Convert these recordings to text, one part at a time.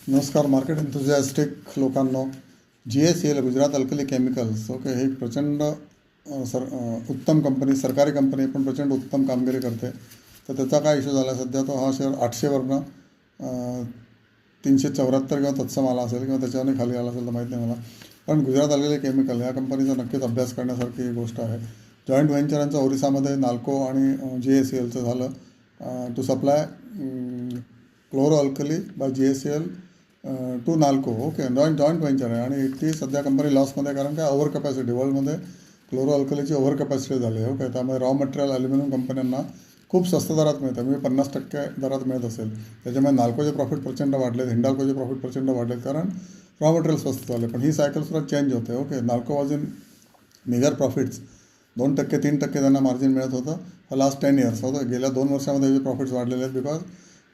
नमस्कार market enthusiastic लोकांनो. GSL Gujarat alkali chemicals okay, हे एक प्रचंड उत्तम कंपनी, सरकारी कंपनी पण प्रचंड उत्तम कामगिरी करते. तर त्याचा काय इश्यू झाला सध्या, तो हा शेअर 800वरनं 374 किंवा तत्सम आला असेल किंवा त्याच्याने खाली आला असेल तर माहीत नाही मला. पण गुजरात अल्कली केमिकल या कंपनीचा नक्कीच अभ्यास करण्यासारखी गोष्ट आहे. जॉईंट व्हेंचरांचं ओरिसामध्ये नाल्को आणि GSLचं झालं to supply chloro alkali by GSL to NALCO. Okay, joint venture आहे आणि ती सध्या कंपनी लॉसमध्ये आहे. कारण काय, ओव्हर कॅपॅसिटी वर्ल्डमध्ये क्लोरो अल्कलीची ओव्हर कॅपॅसिटी झाली आहे. ओके, त्यामुळे रॉ मटेरियल ॲल्युमिनियम कंपन्यांना खूप स्वस्त दरात मिळतं, म्हणजे 50% दरात मिळत असेल. त्याच्यामुळे नाल्कोचे प्रॉफिट प्रचंड वाढलेत, हिंडाल्कोचे प्रॉफिट प्रचंड वाढलेत, कारण रॉ मटेरियल स्वस्त झाले. पण ही सायकलसुद्धा चेंज होते. Okay, NALCO was in major profits, 2% 3% त्यांना मार्जिन मिळत होतं लास्ट 10 इयर्स. होतं गेल्या 2 वर्षामध्ये हे प्रॉफिट्स वाढलेले आहेत. बिकॉज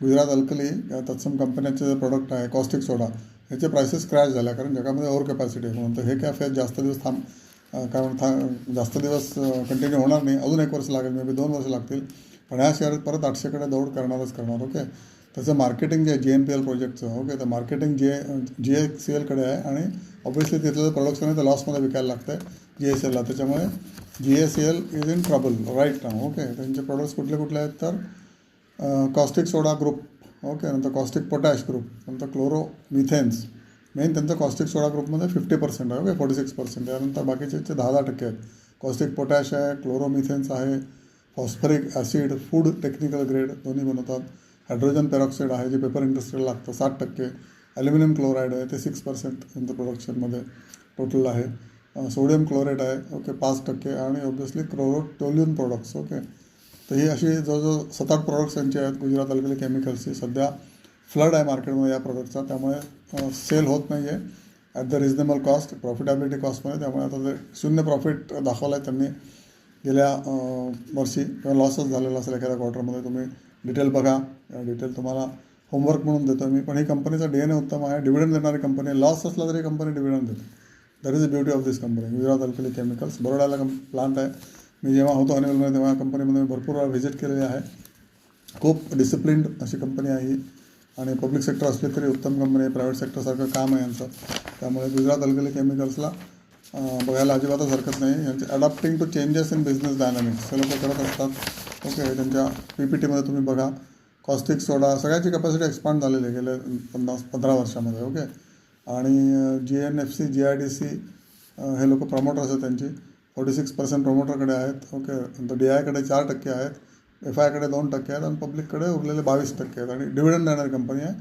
गुजरात अल्कली तत्सम कंपन्यांचे जे प्रोडक्ट आहे कॉस्टिक सोडा, ह्याचे प्राइसेस क्रॅश झाल्या, कारण जगामध्ये ओव्हर कॅपॅसिटी आहे म्हणून. तर हे काय फेज जास्त दिवस जास्त दिवस कंटिन्यू होणार नाही. अजून 1 वर्ष लागेल, मे बी 2 वर्ष लागतील. पण ह्या शेअर परत 800कडे दौड करणार. ओके, त्याचं मार्केटिंग जे आहे GNPL प्रोजेक्टचं, ओके, तर मार्केटिंग GSLकडे आहे आणि ऑब्व्हियसली तिथलं जे प्रोडक्शन आहे ते लॉसमध्ये विकायला लागतं आहे GSLला. त्याच्यामुळे GSL is in trouble right now. Okay, त्यांचे प्रोडक्ट्स कुठले आहेत तर कॉस्टिक सोडा ग्रुप, ओके, नंतर कॉस्टिक पोटॅश ग्रुप, नंतर क्लोरो मिथेन्स. मेन त्यांचं कॉस्टिक सोडा ग्रुपमध्ये 50% आहे. ओके, 46%. त्यानंतर बाकीचे 10% आहेत. कॉस्टिक पोटॅश आहे, क्लोरोमिथेन्स आहे, phosphoric acid, food technical grade दोन्ही बनवतात. हायड्रोजन पेरॉक्साईड आहे जे पेपर इंडस्ट्रीला लागतं 60%. ॲल्युमिनियम क्लोराईड आहे ते 6% त्यांचं प्रोडक्शनमध्ये टोटल आहे. सोडियम क्लोराईड आहे, ओके, 5% आणि ऑब्व्हियसली क्लोरोटोल्यून प्रोडक्ट्स. ओके, तर ही अशी जवळजवळ 7-8 प्रोडक्ट्स यांचे आहेत गुजरात अल्कली केमिकल्सची. सध्या फ्लड आहे मार्केटमध्ये या प्रोडक्टचा, त्यामुळे सेल होत नाही आहे at the reasonable cost, profitability कॉस्टमध्ये. त्यामुळे आता ते 0 प्रॉफिट दाखवलं आहे त्यांनी गेल्या वर्षी, किंवा लॉसच झालेला असेल एखाद्या क्वार्टरमध्ये. तुम्ही डिटेल बघा, डिटेल तुम्हाला होमवर्क म्हणून देतो मी. पण ही कंपनीचा DNA उत्तम आहे, डिव्हिडंड देणारी कंपनी आहे. लॉस असला तरी कंपनी डिव्हिडंड देते. That is the beauty of this company Gujarat alkali chemicals. बरोडाला प्लांट आहे. मी जेव्हा होतो हनीवेलमध्ये तेव्हा कंपनीमध्ये मी भरपूर वेळा व्हिजिट केलेली आहे. खूप डिसिप्लिन्ड अशी कंपनी आहे ही, आणि पब्लिक सेक्टर असले तरी उत्तम कंपनी आहे. प्रायव्हेट सेक्टरसारखं काम आहे यांचं. त्यामुळे गुजरात अल्कली केमिकल्सला बघायला अजिबातच हरकत नाही. यांचे adopting to changes in business dynamics हे लोक करत असतात. ओके, त्यांच्या PPTमध्ये तुम्ही बघा, कॉस्टिक सोडा सगळ्याची कॅपॅसिटी एक्सपांड झालेली आहे गेल्या 15 वर्षामध्ये. ओके, आणि GNFC GIDC हे लोक प्रमोटर्स आहेत त्यांची. 46% प्रमोटरकडे आहेत. ओके, नंतर DIकडे 4% आहेत, FIकडे 2% आहेत आणि पब्लिककडे उरलेले 22% आहेत. आणि डिव्हिडंड देणारी कंपनी आहे.